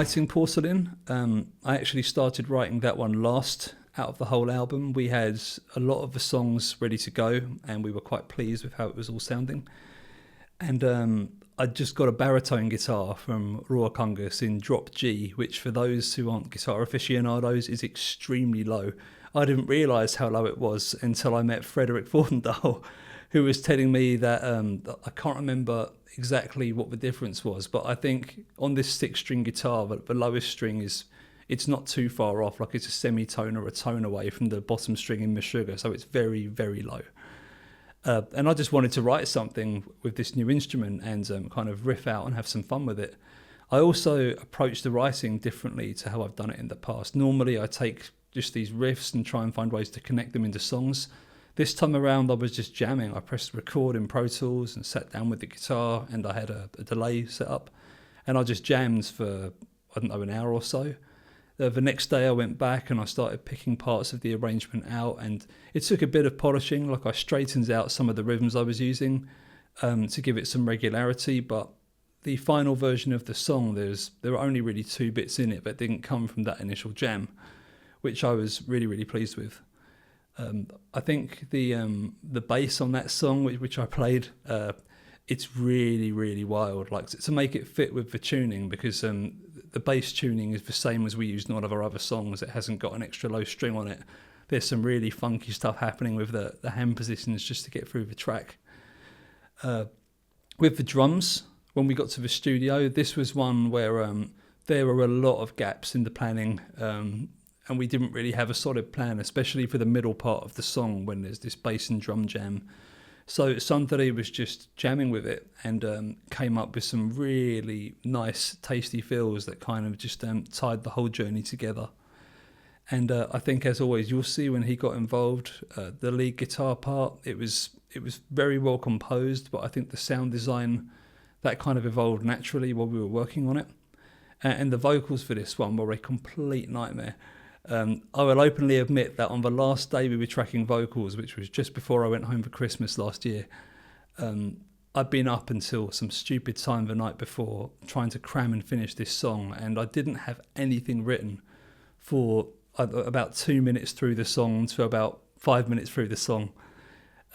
writing Porcelain, I actually started writing that one last out of the whole album. We had a lot of the songs ready to go, and we were quite pleased with how it was all sounding. And I just got a baritone guitar from Roa Kungus in drop G, which for those who aren't guitar aficionados is extremely low. I didn't realise how low it was until I met Frederick Fordendahl, who was telling me that I can't remember exactly what the difference was, but I think on this 6-string guitar, the lowest string it's not too far off, like it's a semitone or a tone away from the bottom string in Meshuggah, so it's very, very low. And I just wanted to write something with this new instrument and kind of riff out and have some fun with it. I also approach the writing differently to how I've done it in the past. Normally I take just these riffs and try and find ways to connect them into songs. This time around I was just jamming. I pressed record in Pro Tools and sat down with the guitar, and I had a delay set up, and I just jammed for, I don't know, an hour or so. The next day I went back and I started picking parts of the arrangement out, and it took a bit of polishing. Like I straightened out some of the rhythms I was using to give it some regularity, but the final version of the song, there were only really 2 bits in it that didn't come from that initial jam, which I was really, really pleased with. I think the bass on that song, which I played, it's really, really wild. Like to make it fit with the tuning, because the bass tuning is the same as we use in all of our other songs. It hasn't got an extra low string on it. There's some really funky stuff happening with the hand positions just to get through the track. With the drums, when we got to the studio, this was one where there were a lot of gaps in the planning, and we didn't really have a solid plan, especially for the middle part of the song when there's this bass and drum jam. So Sundari was just jamming with it and came up with some really nice, tasty fills that kind of just tied the whole journey together. And I think, as always, you'll see when he got involved, the lead guitar part, it was very well composed, but I think the sound design, that kind of evolved naturally while we were working on it. And the vocals for this one were a complete nightmare. I will openly admit that on the last day we were tracking vocals, which was just before I went home for Christmas last year, I'd been up until some stupid time the night before trying to cram and finish this song, and I didn't have anything written for about 2 minutes through the song to about 5 minutes through the song.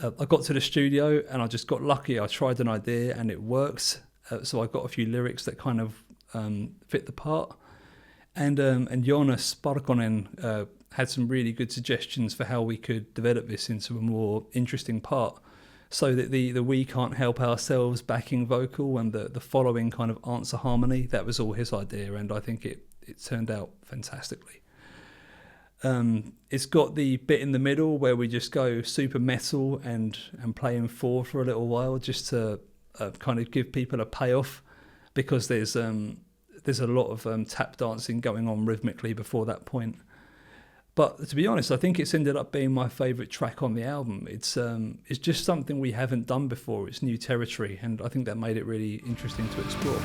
I got to the studio and I just got lucky. I tried an idea and it worked, so I got a few lyrics that kind of fit the part. And Jonas Barkonen had some really good suggestions for how we could develop this into a more interesting part, so that the "we can't help ourselves" backing vocal and the following kind of answer harmony, that was all his idea, and I think it turned out fantastically. It's got the bit in the middle where we just go super metal and play in 4 for a little while, just to kind of give people a payoff, because there's a lot of tap dancing going on rhythmically before that point. But to be honest, I think it's ended up being my favourite track on the album. It's just something we haven't done before. It's new territory, and I think that made it really interesting to explore.